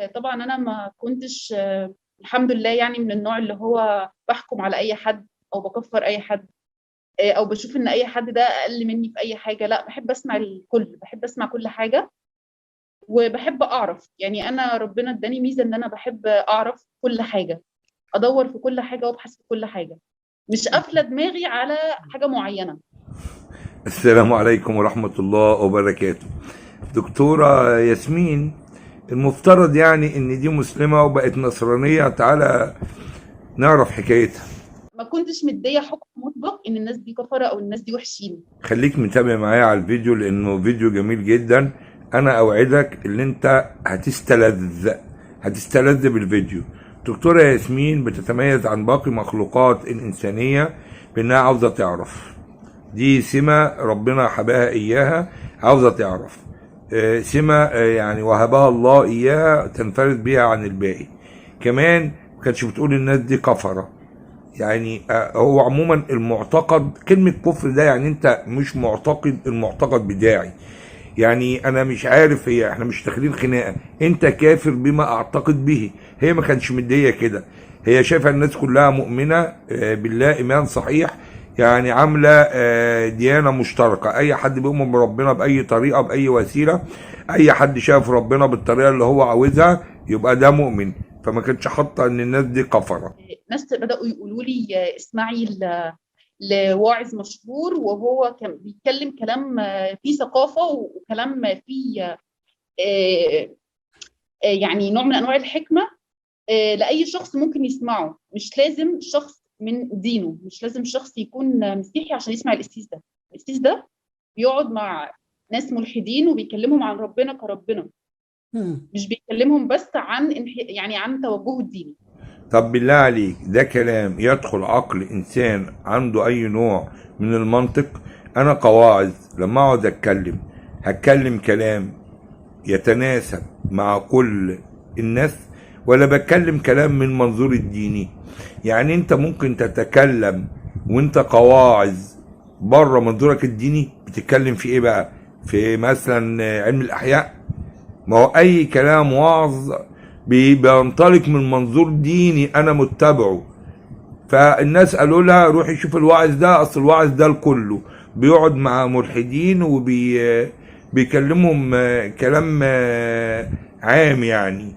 طبعا انا ما كنتش الحمد لله يعني من النوع اللي هو بحكم على اي حد او بكفر اي حد، او بشوف ان اي حد ده اقل مني في اي حاجه. لا، بحب اسمع الكل، بحب اسمع كل حاجه وبحب اعرف. يعني انا ربنا اداني ميزه ان انا بحب اعرف كل حاجه، ادور في كل حاجه وابحث في كل حاجه، مش قافله دماغي على حاجه معينه. السلام عليكم ورحمة الله وبركاته. دكتورة ياسمين، المفترض يعني ان دي مسلمة وبقت نصرانية، تعالى نعرف حكايتها. ما كنتش مديه حكم مطلق ان الناس دي كفره او الناس دي وحشين. خليك متابع معايا على الفيديو لانه فيديو جميل جدا. انا اوعدك ان انت هتستلذ بالفيديو. دكتورة ياسمين بتتميز عن باقي مخلوقات الانسانية بانها عاوزة تعرف. دي سمة ربنا حباها إياها، عاوزة تعرف. سمة يعني وهبها الله إياها تنفرد بيها عن الباقي. كمان ما كانتش بتقول الناس دي كفرة. يعني هو عموما المعتقد، كلمة كفر ده يعني انت مش معتقد، المعتقد بداعي. يعني انا مش عارف، هي احنا مش داخلين خناقه، انت كافر بما اعتقد به. هي ما كانش مديه كده، هي شايفه الناس كلها مؤمنه بالله ايمان صحيح. يعني عامله ديانه مشتركه، اي حد بيؤمن بربنا باي طريقه باي وسيله، اي حد شاف ربنا بالطريقه اللي هو عاوزها يبقى ده مؤمن. فما كانتش حاطه ان الناس دي كفره. ناس بداوا يقولوا لي اسمعي لواعظ مشهور وهو كان بيتكلم كلام فيه ثقافه وكلام فيه يعني نوع من انواع الحكمه. لاي شخص ممكن يسمعه، مش لازم شخص من دينه، مش لازم شخص يكون مسيحي عشان يسمع القسيس ده. القسيس ده بيقعد مع ناس ملحدين وبيكلمهم عن ربنا كربنا، مم. مش بيكلمهم بس عن يعني عن توجهه الديني. طب بالله عليك، ده كلام يدخل عقل انسان عنده اي نوع من المنطق؟ انا قواعد لما اقعد اتكلم هتكلم كلام يتناسب مع كل الناس، ولا بتكلم كلام من منظور الديني؟ يعني انت ممكن تتكلم وانت قواعد بره منظورك الديني. بتتكلم في ايه بقى؟ في مثلا علم الاحياء؟ ما هو اي كلام وعظ بينطلق من منظور ديني انا متبعه. فالناس قالوا لها روحي شوف الواعظ ده، اصل الواعظ ده الكله بيقعد مع ملحدين بيكلمهم كلام عام يعني.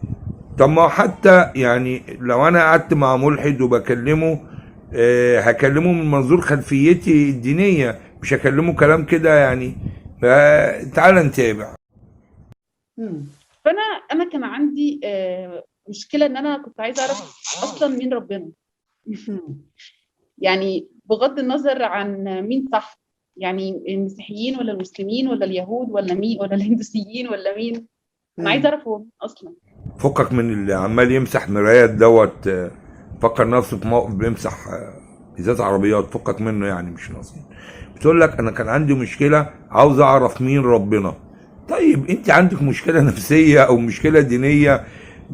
طب ما حتى يعني لو انا قعدت مع ملحد وبكلمه هكلمه من منظور خلفيتي الدينية، مش هكلمه كلام كده يعني. تعال نتابع. مم. فانا كان عندي مشكله ان انا كنت عايزه اعرف اصلا مين ربنا. مم. يعني بغض النظر عن مين صح، يعني المسيحيين ولا المسلمين ولا اليهود ولا مين ولا الهندوسيين ولا مين. انا عايزه مم. اعرف هو مين اصلا. فكك من اللي عمال يمسح مرايات دوت، فكر نفسه في موقف بيمسح ازاز عربيات، فكك منه يعني مش ناقصين. بتقول لك انا كان عندي مشكله عاوز اعرف مين ربنا. طيب انت عندك مشكله نفسيه او مشكله دينيه؟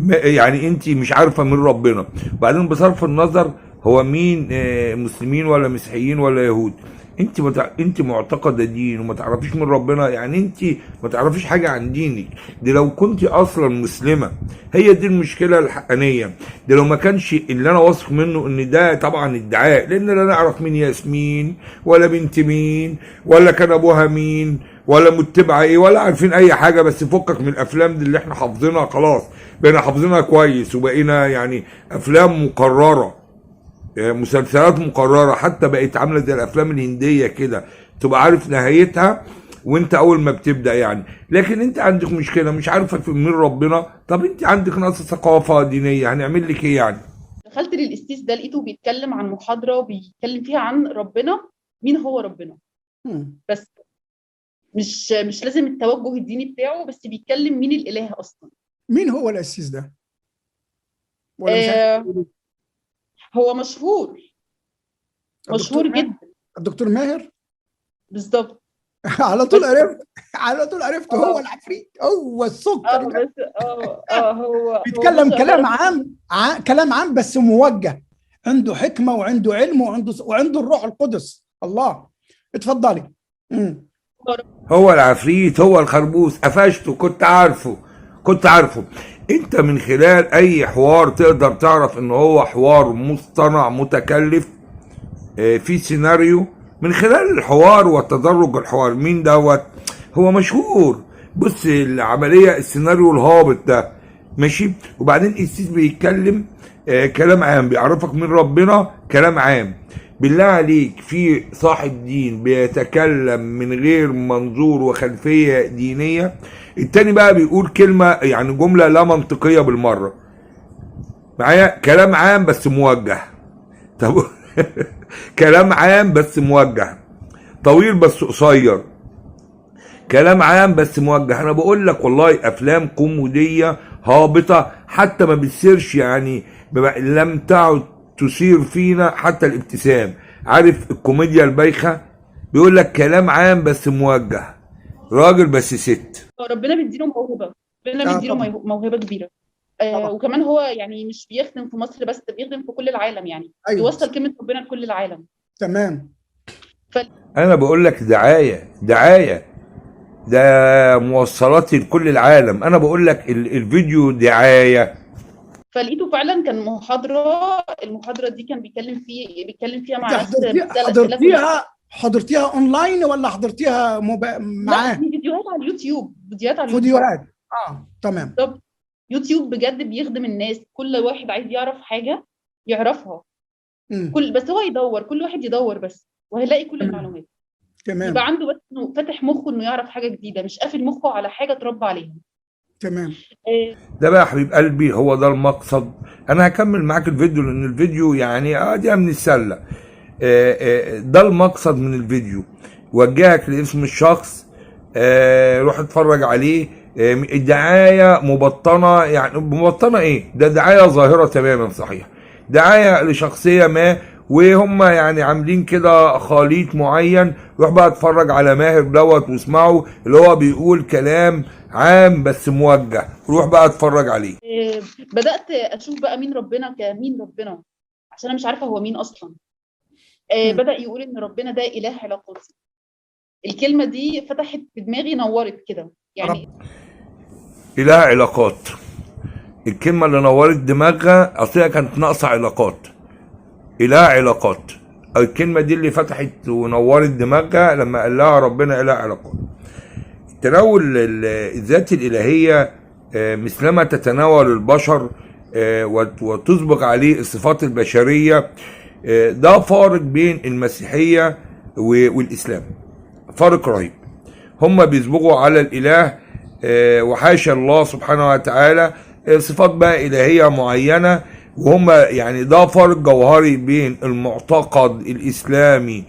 يعني انت مش عارفه مين ربنا. وبعدين بصرف النظر هو مين مسلمين ولا مسيحيين ولا يهود، انت معتقده دين وما تعرفيش من ربنا، يعني انت ما تعرفيش حاجه عن دينك. دي لو كنت اصلا مسلمه، هي دي المشكله الحقانيه. دي لو ما كانش اللي انا واثق منه ان ده طبعا ادعاء، لان لا نعرف مين ياسمين ولا بنت مين ولا كان ابوها مين ولا متبعه ايه ولا عارفين اي حاجه. بس فكك من الافلام دي اللي احنا حافظينها خلاص، بقينا حافظينها كويس وبقينا يعني افلام مقرره، مسلسلات مقرره، حتى بقت عامله زي الافلام الهنديه كده، تبقى عارف نهايتها وانت اول ما بتبدا يعني. لكن انت عندك مشكله مش عارفه في مين ربنا، طب انت عندك نقص ثقافه دينيه، هنعمل لك ايه يعني؟ دخلت للقسيس ده لقيته بيتكلم عن محاضره بيتكلم فيها عن ربنا، مين هو ربنا. مم. بس مش لازم التوجه الديني بتاعه، بس بيتكلم مين الاله اصلا. مين هو القسيس ده؟ ولا مش عارف آه تقولي؟ هو مشهور، الدكتور مشهور ماهر. جدا. الدكتور ماهر. بالظبط. على طول بس عرفت. على طول عرفت، هو اه العفريت، هو السكر ده. بس هو ما بيتكلم شاء الله كلام ربنا. عام، كلام عام بس موجه. عنده حكمه وعنده علم وعنده الروح القدس الله. اتفضلي. مم. هو العفريت، هو الخربوس، قفشته، كنت عارفه، كنت عارفه. انت من خلال اي حوار تقدر تعرف ان هو حوار مصطنع متكلف في سيناريو من خلال الحوار وتدرج الحوار. مين دوت؟ هو مشهور. بص العملية السيناريو الهابط ده ماشي، وبعدين السيس بيتكلم كلام عام بيعرفك من ربنا، كلام عام. بالله عليك في صاحب دين بيتكلم من غير منظور وخلفية دينية، التاني بقى بيقول كلمة يعني جملة لا منطقية بالمرة معايا، كلام عام بس موجه. طب كلام عام بس موجه، طويل بس قصير، كلام عام بس موجه. انا بقول لك والله افلام كوميديه هابطه حتى ما بتثيرش، يعني لم تعد تثير فينا حتى الابتسام. عارف الكوميديا البايخه؟ بيقول لك كلام عام بس موجه، راجل بس ست. ربنا بيديله موهبه، ربنا بيديله طبعا. موهبه كبيره. طبعا. وكمان هو يعني مش بيخدم في مصر بس، ده بيخدم في كل العالم، يعني ايوه يوصل كلمه ربنا لكل العالم. تمام. انا بقول لك دعايه، دعايه، ده موصلاتي لكل العالم. انا بقول لك الفيديو دعايه. فلقيته فعلا كان المحاضره دي كان بيتكلم فيها مع ناس حضرتيها اونلاين ولا حضرتيها لا، معاه؟ دي فيديوهات على اليوتيوب، فيديوهات. تمام. بالظبط. يوتيوب بجد بيخدم الناس، كل واحد عايز يعرف حاجه يعرفها. بس هو يدور، كل واحد يدور بس وهيلاقي كل المعلومات. تمام. يبقى عنده بس انه فاتح مخه انه يعرف حاجه جديده، مش قافل مخه على حاجه اتربى عليها. تمام. ده بقى يا حبيب قلبي هو ده المقصد. انا هكمل معاك الفيديو لان الفيديو يعني دي من السله. ده المقصد من الفيديو، وجهك لاسم الشخص، روح اتفرج عليه. الدعايه مبطنه، يعني مبطنه ايه؟ ده دعايه ظاهره تماما صحيح، دعايه لشخصيه ما، وهم يعني عاملين كده خليط معين. روح بقى اتفرج على ماهر دوت واسمعه، اللي هو بيقول كلام عام بس موجه. روح بقى اتفرج عليه. بدأت اشوف بقى مين ربنا كمين ربنا، عشان انا مش عارفه هو مين اصلا. بدأ يقول ان ربنا ده اله علاقاتي. الكلمه دي فتحت في دماغي، نورت كده يعني. اله علاقات، الكلمه اللي نورت دماغها اصلها كانت ناقصه علاقات. اله علاقات، الكلمه دي اللي فتحت ونورت دماغها لما قال لها ربنا اله علاقات. تناول الذات الالهيه مثلما تتناول البشر وتسبق عليه الصفات البشريه. ده فارق بين المسيحيه والاسلام، فارق رهيب. هم بيسبقوا على الاله وحاشا الله سبحانه وتعالى صفات بقى الهيه معينه، وهم يعني ده فرق جوهري بين المعتقد الاسلامي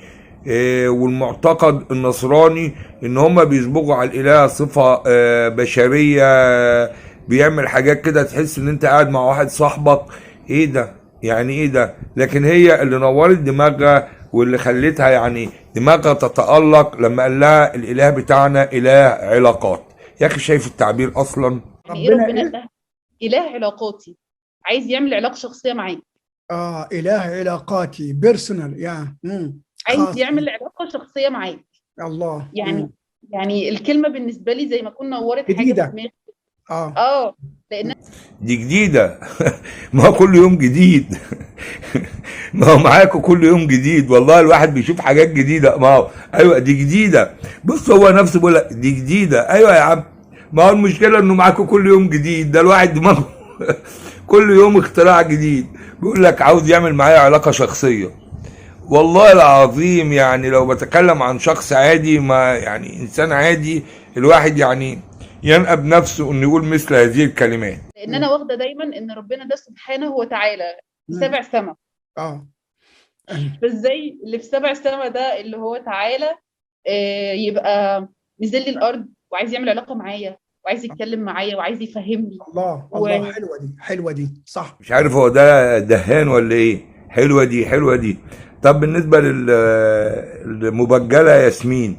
والمعتقد النصراني، ان هم بيسبقوا على الاله صفه بشريه، بيعمل حاجات كده تحس ان انت قاعد مع واحد صاحبك. ايه ده؟ يعني ايه ده؟ لكن هي اللي نورت دماغها واللي خلتها يعني دماغها تتألق لما قال لها الاله بتاعنا اله علاقات. يا اخي شايف التعبير اصلا؟ يعني ايه ربنا ده؟ اله علاقاتي، عايز يعمل علاقه شخصيه معاك. اله علاقاتي بيرسونال عايز يعمل علاقه شخصيه معاك. الله. يعني الكلمه بالنسبه لي زي ما كنا نورت جديدة. حاجه في دماغي. لان دي جديده. ما هو كل يوم جديد. ما هو معاكم كل يوم جديد، والله الواحد بيشوف حاجات جديده. ما هو ايوه دي جديده. بص هو نفسه بيقول لك دي جديده. ايوه يا عم، ما هو المشكله انه معاكم كل يوم جديد. ده الواحد دماغه كل يوم اختراع جديد. بيقول لك عاوز يعمل معايا علاقه شخصيه. والله العظيم يعني لو بتكلم عن شخص عادي، ما يعني انسان عادي، الواحد يعني ينقب نفسه انه يقول مثل هذه الكلمات. لان انا واخده دايما ان ربنا ده سبحانه وتعالى في سبع سما. فازاي اللي في سبع سما ده اللي هو تعالى يبقى نزل لي الارض وعايز يعمل علاقه معايا وعايز يتكلم معايا وعايز يفهمني. الله حلوه دي صح. مش عارف هو ده دهان ولا ايه. حلوه دي. طب بالنسبه للمبجله ياسمين،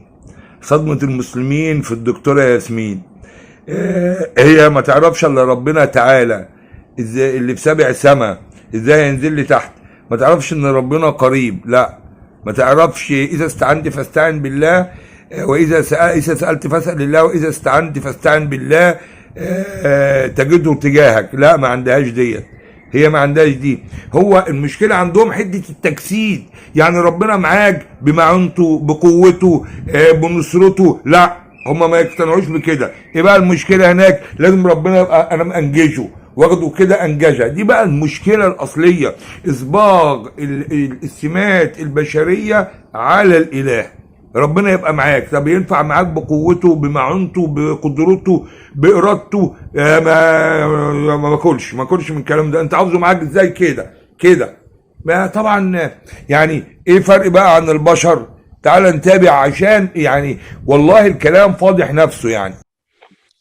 صدمه المسلمين في الدكتوره ياسمين، هي ما تعرفش الا ربنا تعالى ازاي اللي في سبع سما ازاي ينزل لي تحت. ما تعرفش ان ربنا قريب، لا ما تعرفش اذا استعنت فاستعن بالله، واذا سالت فاسال الله، واذا استعنت فاستعن بالله. تجده تجاهك. لا، ما عندهاش ديت، هي ما عندهاش دي. هو المشكله عندهم حته التجسيد، يعني ربنا معاك بمعونته بقوته بنصرته. لا، هم ما يقتنعوش بكده. ايه بقى المشكله هناك؟ لازم ربنا يبقى انا مانجزه واخده كده انجزه. دي بقى المشكله الاصليه، اصباغ السمات البشريه على الاله. ربنا يبقى معاك، طب ينفع معاك بقوته بمعونته بقدرته بارادته؟ ما باكلش من الكلام ده. انت عاوزه معاك ازاي كده كده؟ ما طبعا يعني ايه فرق بقى عن البشر؟ تعال نتابع عشان يعني والله الكلام فاضح نفسه يعني.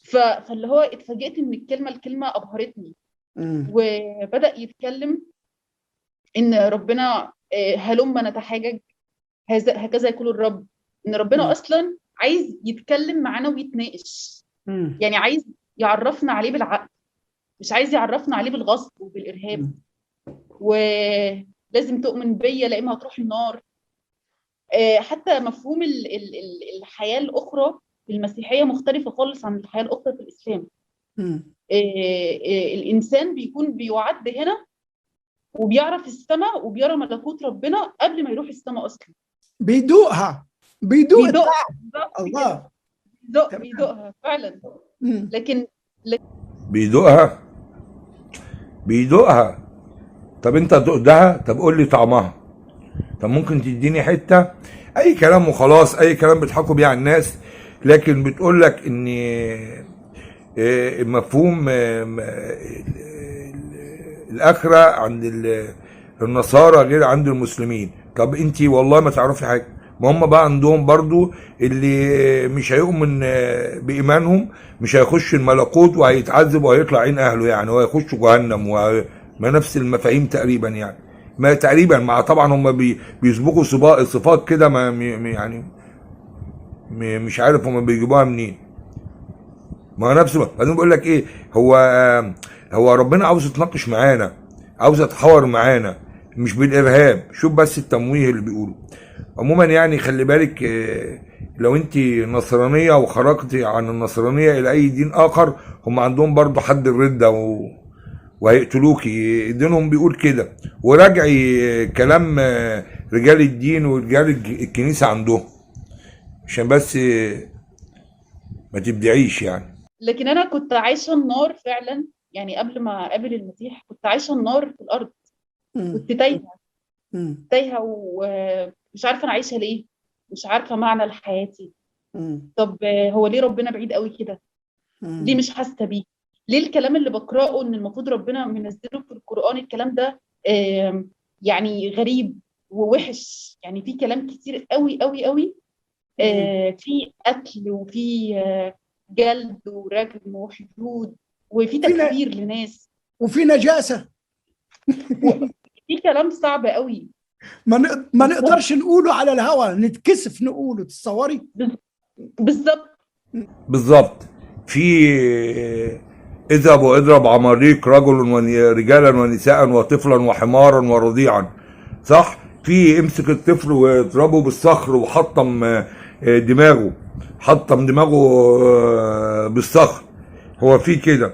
فاللي هو اتفاجئت ان الكلمه ابهرتني، مم. وبدأ يتكلم ان ربنا هلم نتحاجج، هكذا يقول الرب. ان ربنا اصلا عايز يتكلم معانا ويتناقش، مم. يعني عايز يعرفنا عليه بالعقل، مش عايز يعرفنا عليه بالغصب وبالارهاب. ولازم تؤمن بيا لا اما هتروح النار. حتى مفهوم الحياه الاخرى في المسيحيه مختلفه خالص عن الحياه الاخرى في الاسلام. مم. الانسان بيكون بيعد هنا وبيعرف السماء وبيرى ملكوت ربنا قبل ما يروح السماء اصلا. بيدوق بيدوق التعب. بالظبط الله. كده، تمام. بيدوقها فعلا. مم. لكن بيدوقها. طب انت دقتها؟ طب قول لي طعمها. طب ممكن تديني حته؟ اي كلام وخلاص، اي كلام بيضحكوا بيه على الناس. لكن بتقول لك ان مفهوم الاخره عند النصارى غير عند المسلمين. طب انت والله ما تعرفي حاجه. ما هم بقى عندهم برضو اللي مش هيؤمن بايمانهم مش هيخش الملكوت وهيتعذب وهيطلع عين اهله، يعني وهيخش جهنم، ما نفس المفاهيم تقريبا يعني. ما تقريبا، مع طبعا هم بيسبقوا صفات كده، ما يعني مش عارف هم بيجيبوها منين. ما هو نفسه. بعدين بقول لك ايه، هو ربنا عاوز يتناقش معانا، عاوز يتحاور معانا، مش بالارهاب. شوف بس التمويه اللي بيقوله. عموما يعني خلي بالك، لو انت نصرانيه وخرجتي عن النصرانيه الى اي دين اخر، هم عندهم برضو حد الرده وهيقتلوكي. دينهم بيقول كده. وراجعي كلام رجال الدين ورجال الكنيسه عندهم، عشان بس ما تبدعيش يعني. لكن انا كنت عايشه النار فعلا، يعني قبل ما اقابل المسيح كنت عايشه النار في الارض. كنت تايهه ومش عارفه انا عايشه ليه، مش عارفه معنى لحياتي. طب هو ليه ربنا بعيد قوي كده؟ ليه مش حاسه بيه؟ ليه الكلام اللي بقراه ان المفروض ربنا منزله في القرآن الكلام ده يعني غريب ووحش؟ يعني في كلام كتير قوي قوي قوي، في قتل وفي جلد ورجم وحدود وفي تكفير لناس وفي نجاسة. في كلام صعب قوي ما نقدرش نقوله على الهوا، نتكسف نقوله. تصوري؟ بالظبط. في اذهب واضرب عماليق رجالا ونساء وطفلا وحمارا ورضيعا، صح؟ في امسك الطفل واضربه بالصخر وحطم دماغه، بالصخر. هو في كده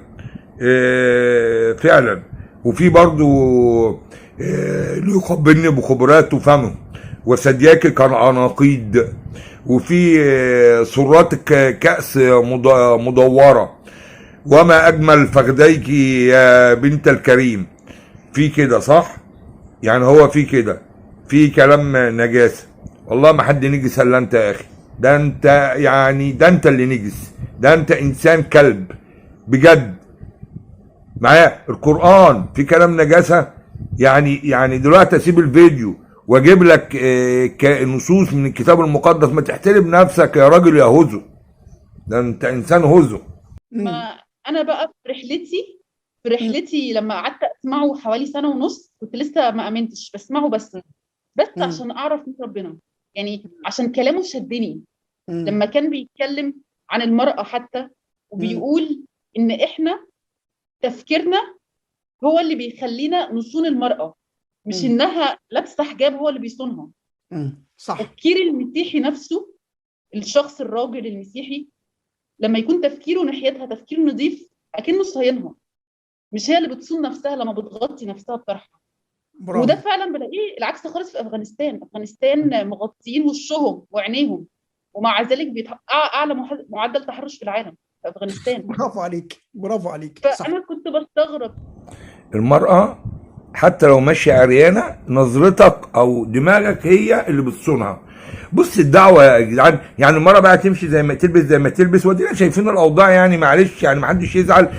فعلا. وفي برضو ليقبلني بخبراته فمه وثدياك كالعناقيد. وفي سرات كأس مدورة، وما أجمل فخديك يا بنت الكريم. في كده صح؟ يعني هو في كده، في كلام نجاسة. والله ما حد نجس الا انت يا اخي. ده انت يعني، ده انت اللي نجس، ده انت انسان كلب بجد. معايا القرآن في كلام نجاسة. يعني دلوقتي اسيب الفيديو واجيب لك نصوص من الكتاب المقدس؟ ما تحترم نفسك يا راجل يا هزو، ده انت انسان هزو. ما انا بقى في رحلتي لما قعدت اسمعه حوالي سنه ونص كنت لسه ما امنتش، بسمعه بس عشان اعرف مين ربنا، يعني عشان كلامه شدني. لما كان بيتكلم عن المرأة حتى، وبيقول ان احنا تفكيرنا هو اللي بيخلينا نصون المرأة، مش انها لابسه حجاب هو اللي بيصونها. صح. تفكير المسيحي نفسه، الشخص الراجل المسيحي لما يكون تفكيره ناحيتها تفكير نظيف اكنه صاينها، مش هي اللي بتصون نفسها لما بتغطي نفسها بطرحها. برافو. وده فعلا بلاقيه العكس خالص في افغانستان مغطيين وشهم وعينيهم، ومع ذلك اعلى معدل تحرش في العالم في افغانستان. برافو عليك، برافو عليك. صح. فانا كنت بستغرب المرأة حتى لو ماشية عريانة، نظرتك او دماغك هي اللي بتصونها. بص الدعوة يا جدعان، يعني المرأة بقى تمشي زي ما تلبس زي ما تلبس، ودينا شايفين الاوضاع يعني، معلش يعني محدش يزعل.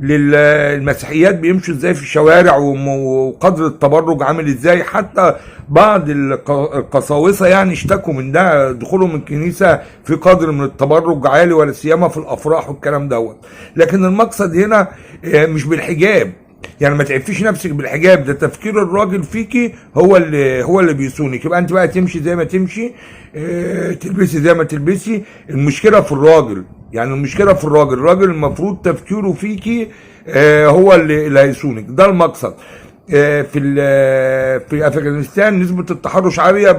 المسيحيات بيمشوا ازاي في الشوارع وقدر التبرج عامل ازاي، حتى بعض القساوسه يعني اشتكوا من ده، دخولهم الكنيسه في قدر من التبرج عالي، ولا سيما في الافراح والكلام دوت. لكن المقصد هنا مش بالحجاب، يعني ما تعفيش نفسك بالحجاب، ده تفكير الراجل فيكي هو اللي بيصونك. يبقى انت بقى تمشي زي ما تمشي، تلبسي زي ما تلبسي. المشكله في الراجل، يعني المشكله في الراجل المفروض تفكيره فيكي هو اللي هيصونك، ده المقصد. في افغانستان نسبه التحرش عاليه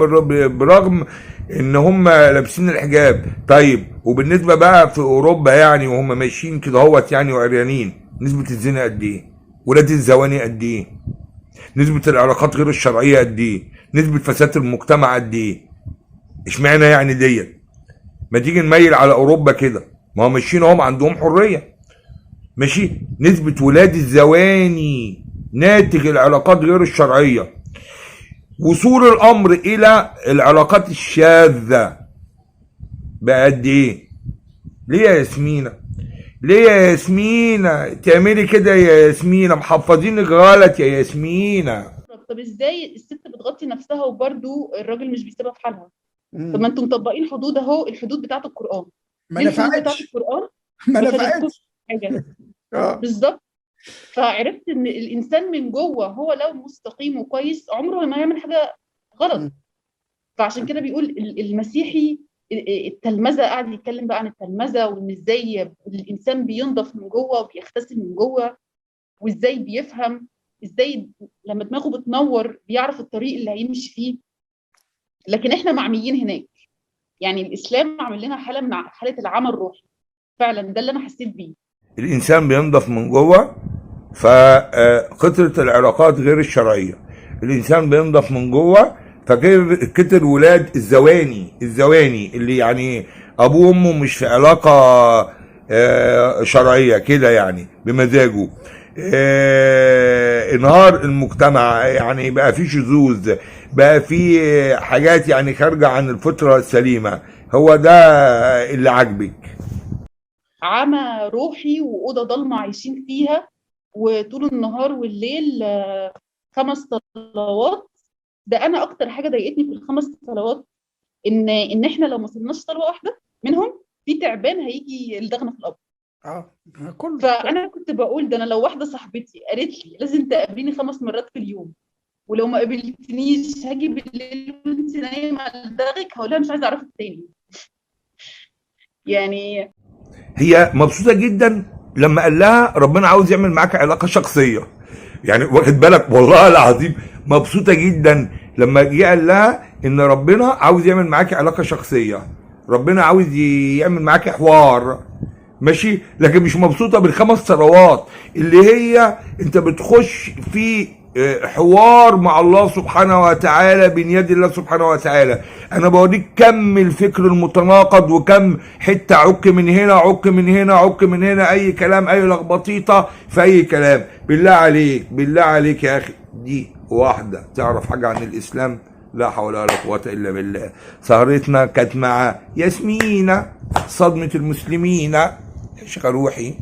برغم ان هم لابسين الحجاب. طيب وبالنسبه بقى في اوروبا يعني وهم ماشيين كده اهوت يعني وعريانين، نسبه الزنا قد ايه؟ ولاد الزواني قد ايه؟ نسبه العلاقات غير الشرعيه قد ايه؟ نسبه فساد المجتمع قد ايه؟ اشمعنى يعني ديت؟ ما تيجي نميل على اوروبا كده، ما هم ماشيين هم عندهم حريه ماشي. نسبه ولاد الزواني ناتج العلاقات غير الشرعيه، وصول الامر الى العلاقات الشاذه بقى قد ايه؟ ليه يا ياسمينة؟ ليه يا ياسمينة تعملي كده يا ياسمينة؟ محفظينك غلط يا ياسمينة. طب ازاي الست بتغطي نفسها وبرده الراجل مش بيسيبها في حالها؟ مم. طب ما انتم مطبقين حدود اهو، الحدود بتاعت القرآن. ما ليه الحدود بتاعت نفعتش، القرآن ما ما فادتكمش نفعتش. حاجه؟ بالظبط. فعرفت ان الانسان من جوه هو لو مستقيم وكويس عمره ما يعمل حاجه غلط. فعشان كده بيقول المسيحي التلمذه، قاعد يتكلم بقى عن التلمذه، وان ازاي الانسان بينضف من جوه وبيغتسل من جوه، وازاي بيفهم، ازاي لما دماغه بتنور بيعرف الطريق اللي هيمشي فيه. لكن احنا معميين هناك. يعني الاسلام عمل لنا حاله من حاله العمى الروحي، فعلا ده اللي انا حسيت بيه. الانسان بينضف من جوه، فكترة العلاقات غير الشرعيه. الانسان بينضف من جوه، فكتر ولاد الزواني اللي يعني ابوه وامه مش في علاقه شرعيه كده يعني بمزاجه. انهار المجتمع، يعني بقى في شذوذ، بقى في حاجات يعني خارجه عن الفطره السليمه. هو ده اللي عاجبك؟ عمى روحي واوضه ضلمه عايشين فيها، وطول النهار والليل 5 صلوات. ده انا اكتر حاجه ضايقتني في ال5 صلوات ان احنا لو ما صلناش صلوه واحده منهم في تعبان هيجي يلدغنا في القبر. كله. فانا كنت بقول ده انا لو واحده صاحبتي قالت لي لازم تقابليني 5 مرات في اليوم، ولو ما قابلتنيش هاجي بالليل وانت نايمه الدغك، هقول لها مش عايزه اعرفك تاني. يعني هي مبسوطه جدا لما قال لها ربنا عاوز يعمل معاك علاقه شخصيه، يعني واخد بالك؟ والله العظيم مبسوطه جدا لما جه قال لها ان ربنا عاوز يعمل معاك علاقه شخصيه، ربنا عاوز يعمل معاك حوار ماشي. لكن مش مبسوطه بال5 صلوات اللي هي انت بتخش في حوار مع الله سبحانه وتعالى بين يد الله سبحانه وتعالى. انا بوريك كم الفكر المتناقض، وكم حته عك من هنا عك من هنا عك من هنا، اي كلام، اي لخبطيطه في اي كلام. بالله عليك، بالله عليك يا اخي، دي واحده تعرف حاجه عن الاسلام؟ لا حول ولا قوه الا بالله. سهرتنا كانت مع ياسمينة صدمه المسلمين. يا شيخه روحي